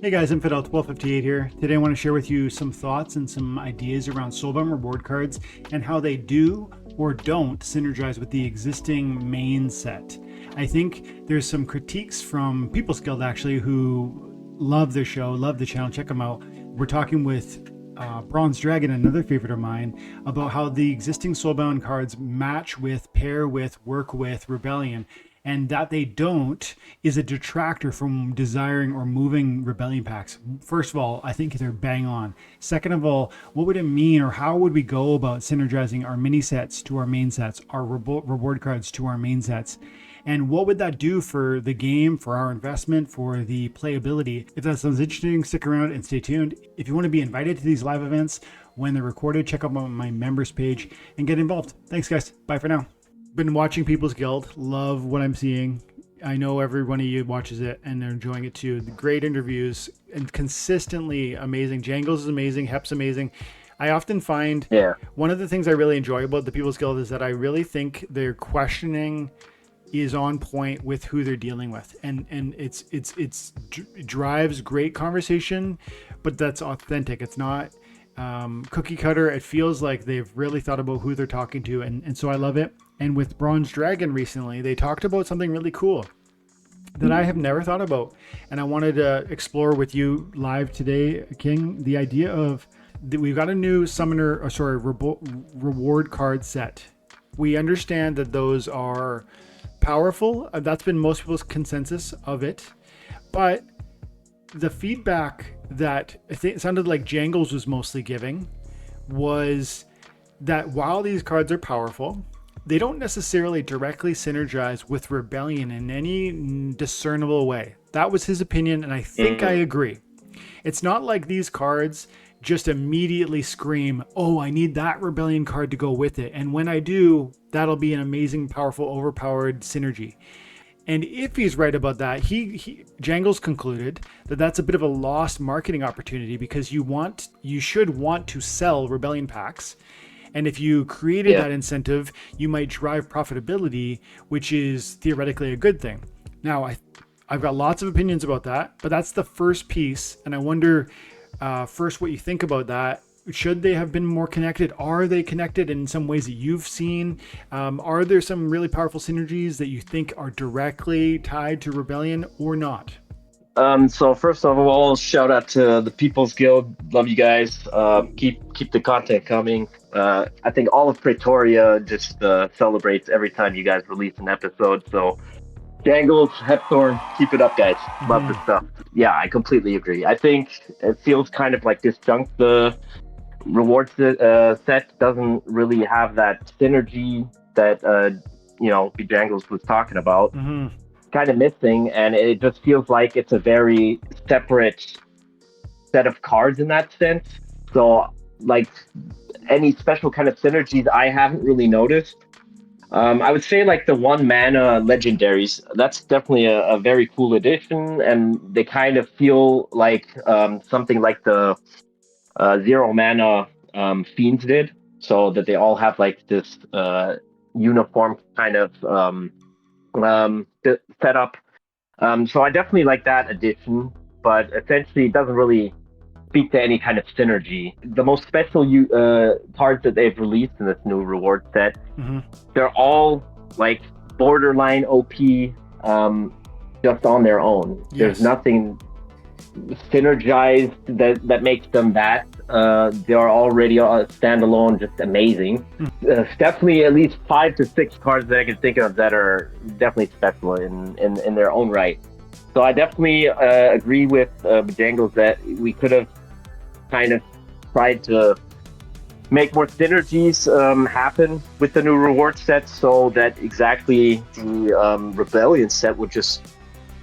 Hey guys, Infidel 1258 here. Today I want to share with you some thoughts and some ideas around Soulbound reward cards and how they do or don't synergize with the existing main set. I think there's some critiques from People's Guild actually who love the show, love the channel, check them out. We're talking with Bronze Dragon, another favorite of mine, about how the existing Soulbound cards match with, pair with, work with Rebellion. And that they don't is a detractor from desiring or moving Rebellion packs. First of all, I think they're bang on. Second of all, what would it mean or how would we go about synergizing our mini sets to our main sets, our reward cards to our main sets? And what would that do for the game, for our investment, for the playability? If that sounds interesting, stick around and stay tuned. If you want to be invited to these live events when they're recorded, check out my members page and get involved. Thanks guys. Bye for now. Been watching People's Guild, love what I'm seeing. I know every one of you watches it and they're enjoying it too. The great interviews and consistently amazing. Jangles is amazing, Hep's amazing. I often find one of the things I really enjoy about the People's Guild is that I really think their questioning is on point with who they're dealing with, and it's drives great conversation, but that's authentic. It's not cookie cutter. It feels like they've really thought about who they're talking to, and so I love it. And with Bronze Dragon recently, they talked about something really cool that I have never thought about, and I wanted to explore with you live today, King. The idea of that we've got a new reward card set. We understand that those are powerful. That's been most people's consensus of it, but the feedback that I think it sounded like Jangles was mostly giving was that while these cards are powerful, they don't necessarily directly synergize with Rebellion in any discernible way. That was his opinion, and I think I agree. It's not like these cards just immediately scream, oh, I need that Rebellion card to go with it. And when I do, that'll be an amazing, powerful, overpowered synergy. And if he's right about that, Jangles concluded that that's a bit of a lost marketing opportunity because you should want to sell Rebellion packs. And if you created that incentive, you might drive profitability, which is theoretically a good thing. Now, I've got lots of opinions about that, but that's the first piece. And I wonder first what you think about that. Should they have been more connected? Are they connected in some ways that you've seen? Are there some really powerful synergies that you think are directly tied to Rebellion or not? So first of all, shout out to the People's Guild. Love you guys. Keep the content coming. I think all of Pretoria just celebrates every time you guys release an episode. So Jangles, Hepthorn, keep it up, guys. Love the stuff. Yeah, I completely agree. I think it feels kind of like disjunct. The rewards set doesn't really have that synergy that Jangles was talking about. Kind of missing, and it just feels like it's a very separate set of cards in that sense. So like any special kind of synergies I haven't really noticed. I would say like the 1 mana legendaries, that's definitely a very cool addition, and they kind of feel like something like the 0 mana fiends did, so that they all have like this uniform kind of setup. So I definitely like that addition, but essentially it doesn't really speak to any kind of synergy. The most special cards that they've released in this new reward set, they're all like borderline OP, just on their own. There's nothing synergized that makes them that. They are already standalone, just amazing. Definitely at least 5 to 6 cards that I can think of that are definitely special in their own right. So I definitely agree with Jangles that we could have kind of tried to make more synergies happen with the new reward set, so that exactly the Rebellion set would just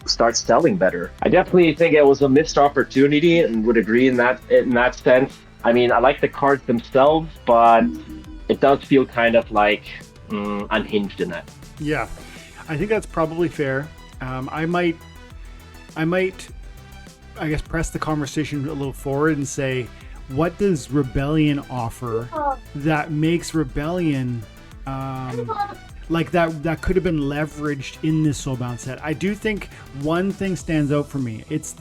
start selling better. I definitely think it was a missed opportunity and would agree in that sense. I mean, I like the cards themselves, but it does feel kind of like unhinged in that. Yeah, I think that's probably fair. I might, I guess, press the conversation a little forward and say, what does Rebellion offer that makes Rebellion like that could have been leveraged in this Soulbound set. I do think one thing stands out for me. It's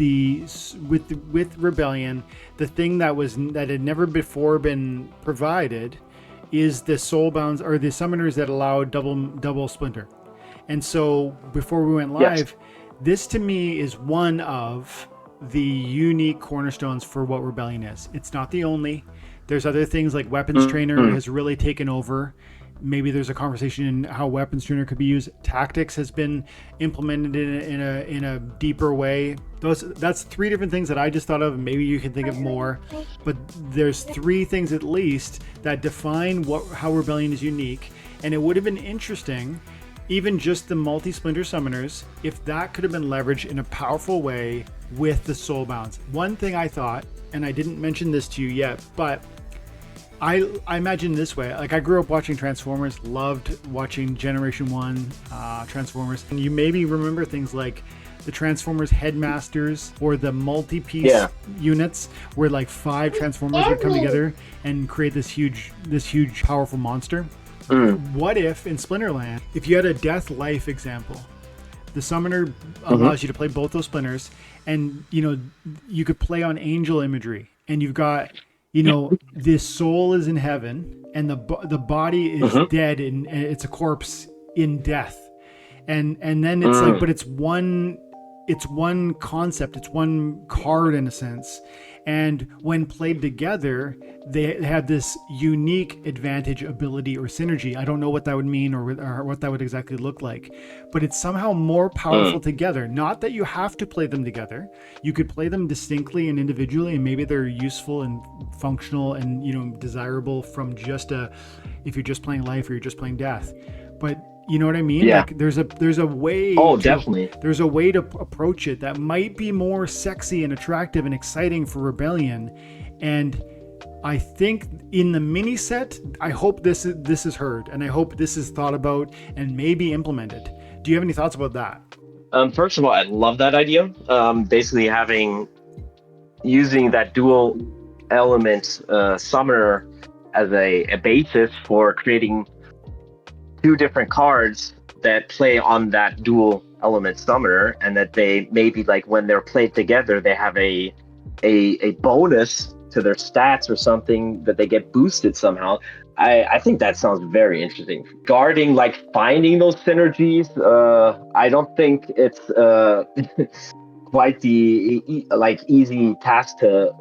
with Rebellion, the thing that had never before been provided is the Soulbounds or the summoners that allow double splinter. And so before we went live, this to me is one of the unique cornerstones for what Rebellion is. It's not the only. There's other things like Weapons Trainer has really taken over. Maybe there's a conversation in how Weapons Trainer could be used. Tactics has been implemented in a deeper way. That's three different things that I just thought of. Maybe you can think of more, but there's three things at least that define how Rebellion is unique. And it would have been interesting, even just the multi-splinter summoners, if that could have been leveraged in a powerful way with the Soulbounds. One thing I thought, and I didn't mention this to you yet, but I imagine this way. Like, I grew up watching Transformers, loved watching Generation 1 Transformers. And you maybe remember things like the Transformers Headmasters or the multi-piece units where like 5 Transformers would come together and create this huge powerful monster. What if in Splinterland, if you had a death life example, the summoner allows you to play both those splinters, and you could play on angel imagery, and you've got this soul is in heaven and the body is dead and it's a corpse in death, and then it's like, but it's one concept, it's one card in a sense. And when played together, they have this unique advantage, ability, or synergy. I don't know what that would mean or what that would exactly look like, but it's somehow more powerful together. Not that you have to play them together. You could play them distinctly and individually, and maybe they're useful and functional and desirable from if you're just playing life or you're just playing death. But you know what I mean? Yeah. Like there's a way. Oh, definitely. There's a way to approach it that might be more sexy and attractive and exciting for Rebellion. And I think in the mini set, I hope this is heard, and I hope this is thought about and maybe implemented. Do you have any thoughts about that? First of all, I love that idea. Basically using that dual element summoner as a basis for creating 2 different cards that play on that dual element summoner, and that they maybe, like, when they're played together, they have a bonus to their stats or something, that they get boosted somehow. I think that sounds very interesting. Regarding like finding those synergies, I don't think it's quite the easy task to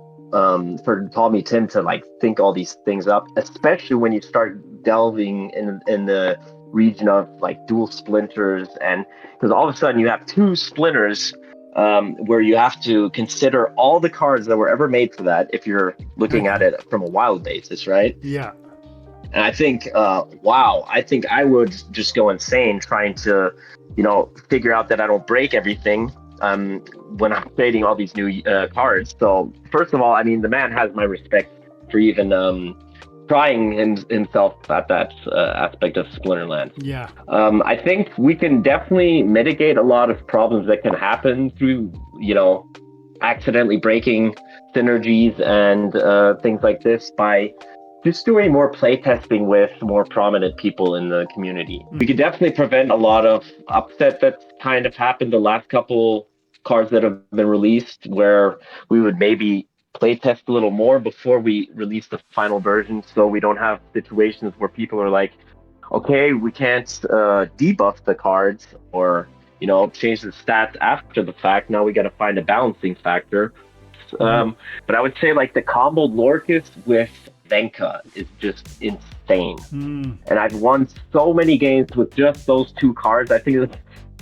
for Call Me Tim to like think all these things up, especially when you start delving in the region of like dual splinters, and because all of a sudden you have 2 splinters where you have to consider all the cards that were ever made for that, if you're looking at it from a wild basis, right? Yeah. And I think, I think I would just go insane trying to, figure out that I don't break everything when I'm creating all these new cards. So first of all, I mean, the man has my respect for even trying himself at that aspect of Splinterlands. Yeah. I think we can definitely mitigate a lot of problems that can happen through, accidentally breaking synergies and things like this by just doing more playtesting with more prominent people in the community. We could definitely prevent a lot of upset that's kind of happened the last couple cards that have been released, where we would maybe playtest a little more before we release the final version, so we don't have situations where people are like, okay, we can't debuff the cards or change the stats after the fact. Now we got to find a balancing factor. But I would say like the combo Lorcus with Venka is just insane. And I've won so many games with just those 2 cards. I think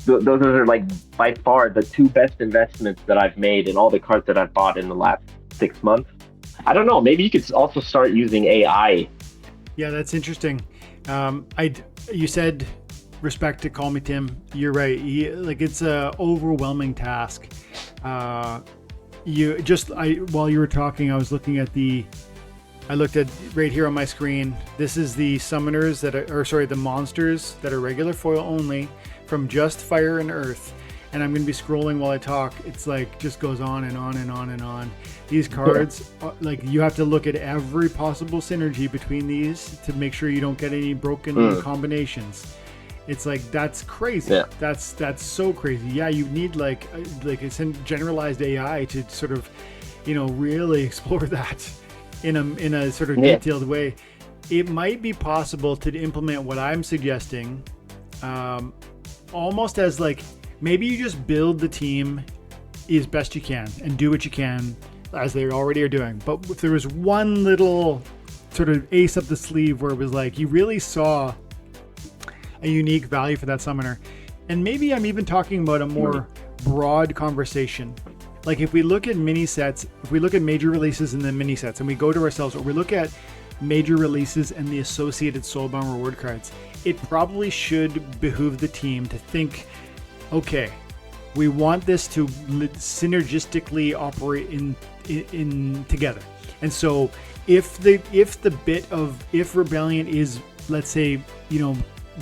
those are like by far the 2 best investments that I've made in all the cards that I've bought in the last 6 months. I don't know, maybe you could also start using AI. Yeah, that's interesting. You said respect to Call Me Tim. You're right. It's a overwhelming task. While you were talking, I was looking at I looked at right here on my screen. This is the summoners the monsters that are regular foil only from Just Fire and Earth. And I'm going to be scrolling while I talk. It's like just goes on and on and on and on. These cards, you have to look at every possible synergy between these to make sure you don't get any broken combinations. It's like, that's crazy. Yeah. That's so crazy. Yeah, you need like a generalized AI to sort of, really explore that in a sort of detailed way. It might be possible to implement what I'm suggesting, almost as like, maybe you just build the team as best you can and do what you can as they already are doing. But if there was one little sort of ace up the sleeve where it was like, you really saw a unique value for that summoner. And maybe I'm even talking about a more broad conversation. Like if we look at mini sets, if we look at major releases and then mini sets, and we go to ourselves, or we look at major releases and the associated soulbound reward cards, it probably should behoove the team to think, okay, we want this to synergistically operate in together. And so if Rebellion is, let's say,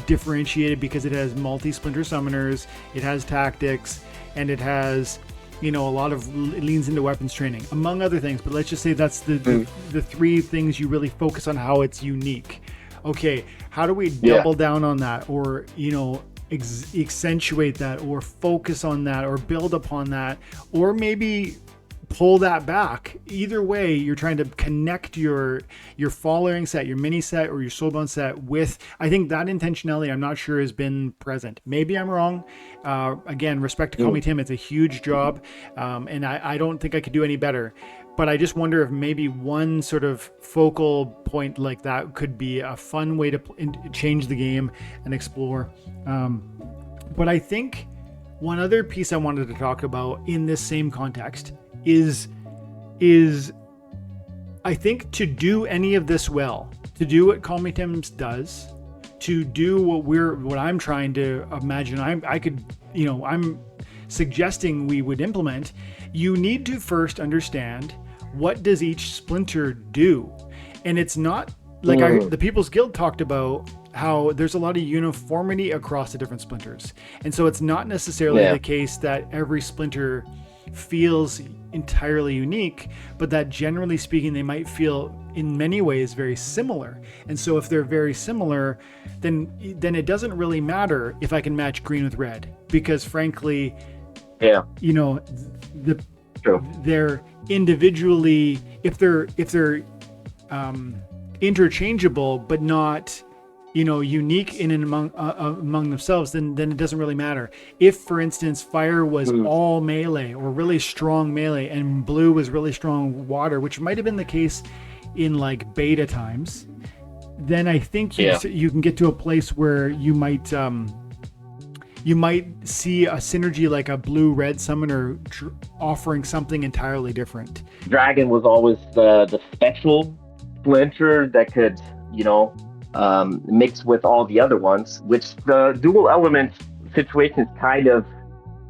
differentiated because it has multi-splinter summoners, it has tactics, and it has, it leans into weapons training, among other things. But let's just say that's the three things you really focus on, how it's unique. Okay, how do we double down on that, or, accentuate that, or focus on that, or build upon that, or maybe pull that back? Either way, you're trying to connect your following set, your mini set, or your soulbound set with, I think that intentionality, I'm not sure has been present. Maybe I'm wrong. Again, respect to Call Me Tim, it's a huge job, and I don't think I could do any better. But I just wonder if maybe one sort of focal point like that could be a fun way to change the game and explore. But I think one other piece I wanted to talk about in this same context is I think to do any of this well, to do what Call Me Tim's does, to do what I'm trying to imagine, I'm suggesting we would implement, you need to first understand, what does each splinter do? And it's not like the People's Guild talked about how there's a lot of uniformity across the different splinters. And so it's not necessarily the case that every splinter feels entirely unique, but that generally speaking, they might feel in many ways very similar. And so if they're very similar, then it doesn't really matter if I can match green with red, because frankly, they're individually, if they're interchangeable but not unique in and among themselves, then it doesn't really matter. If, for instance, fire was all melee or really strong melee, and blue was really strong water, which might have been the case in like beta times, then I think you can get to a place where you might see a synergy like a blue-red summoner offering something entirely different. Dragon was always the special splinter that could, mix with all the other ones, which the dual element situation is kind of,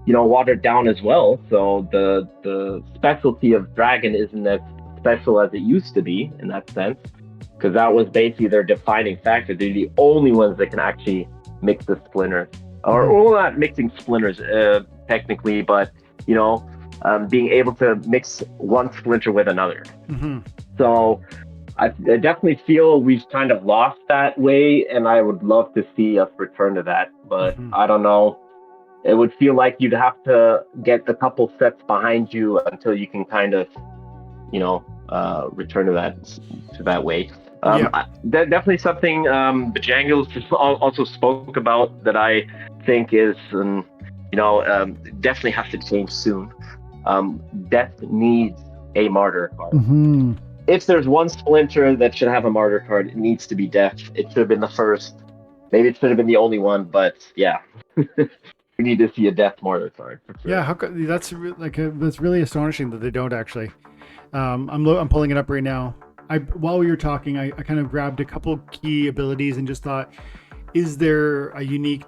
watered down as well. So the specialty of Dragon isn't as special as it used to be in that sense, because that was basically their defining factor. They're the only ones that can actually mix the splinters, or not mixing splinters technically, but being able to mix one splinter with another. So I definitely feel we've kind of lost that way, and I would love to see us return to that. But I don't know. It would feel like you'd have to get a couple sets behind you until you can kind of, return to that way. Definitely something the Jangles also spoke about that I think is, definitely have to change soon. Death needs a martyr card. If there's one splinter that should have a martyr card, it needs to be Death. It should have been the first. Maybe it should have been the only one, but yeah. We need to see a Death martyr card. For sure. Yeah, that's really astonishing that they don't actually. I'm pulling it up right now. While we were talking, I kind of grabbed a couple key abilities and just thought, is there a unique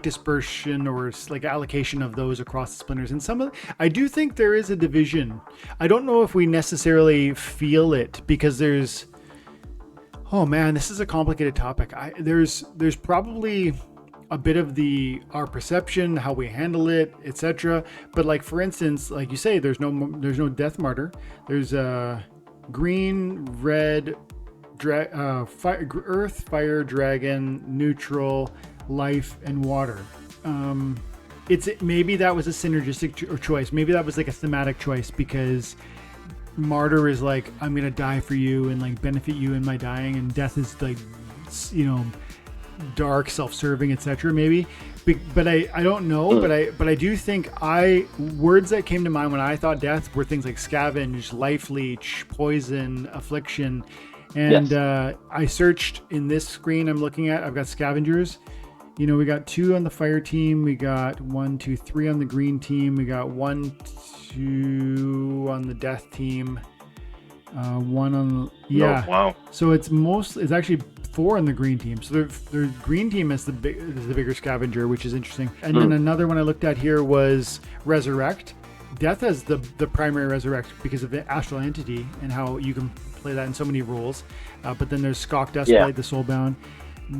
dispersion or like allocation of those across the splinters? And I do think there is a division. I don't know if we necessarily feel it, because this is a complicated topic. There's probably a bit of our perception, how we handle it, etc. But like, for instance, like you say, there's no Death Martyr. There's green, red, earth, fire, dragon, neutral, life, and water. It's maybe that was a synergistic choice. Maybe that was like a thematic choice because martyr is like, I'm gonna die for you and like benefit you in my dying, and death is like, dark, self-serving, etc. Maybe, but I don't know. But I do think words that came to mind when I thought death were things like scavenge, life leech, poison, affliction, and yes. I searched in this screen I'm looking at. I've got scavengers. We got 2 on the fire team. We got 1, 2, 3 on the green team. We got 1, 2 on the death team. 1 on Oh, wow. So it's actually 4 on the green team. So the green team is the bigger scavenger, which is interesting. And then another one I looked at here was resurrect. Death has the primary resurrect because of the astral entity and how you can play that in so many roles. But then there's Skok Dustblade, the soulbound.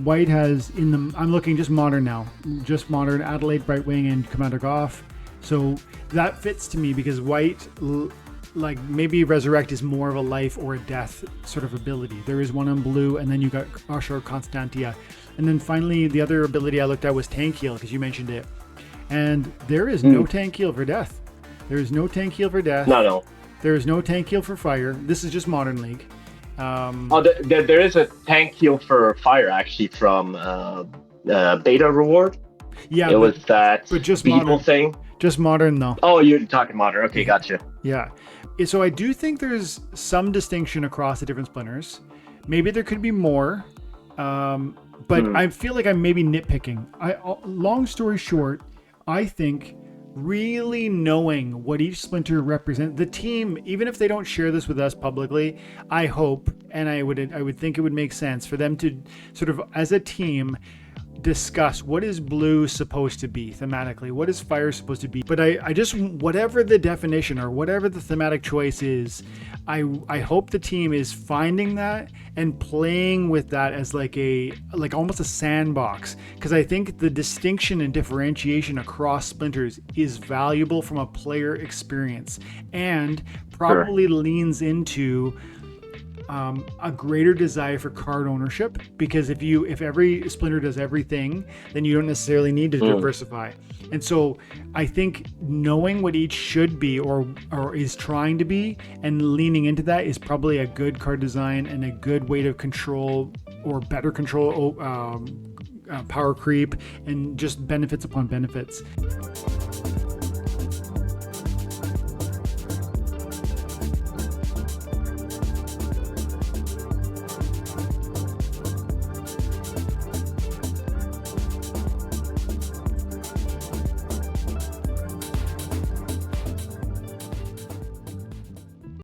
White has I'm looking just modern now, just modern Adelaide, Brightwing, and Commander Goff. So that fits to me because white, like maybe resurrect is more of a life or a death sort of ability. There is one on blue, and then you got Ashur Constantia. And then finally, the other ability I looked at was tank heal because you mentioned it. And there is no tank heal for death. There is no tank heal for death. No. There is no tank heal for fire. This is just Modern League. There is a tank heal for fire actually from Beta Reward. Yeah, it was that but just beetle modern thing. Just modern though. Oh, you're talking modern. Okay, gotcha. Yeah. So I do think there's some distinction across the different splinters. Maybe there could be more, but I feel like I'm maybe nitpicking. Long story short, I think really knowing what each splinter represents, the team, even if they don't share this with us publicly, I hope, and I would think it would make sense for them to sort of, as a team, discuss what is blue supposed to be thematically, what is fire supposed to be. But I just, whatever the definition or whatever the thematic choice is, I hope the team is finding that and playing with that as like almost a sandbox, because I think the distinction and differentiation across splinters is valuable from a player experience and probably leans into a greater desire for card ownership, because if every splinter does everything, then you don't necessarily need to diversify. And so I think knowing what each should be or is trying to be and leaning into that is probably a good card design and a good way to control or better control power creep and just benefits upon benefits.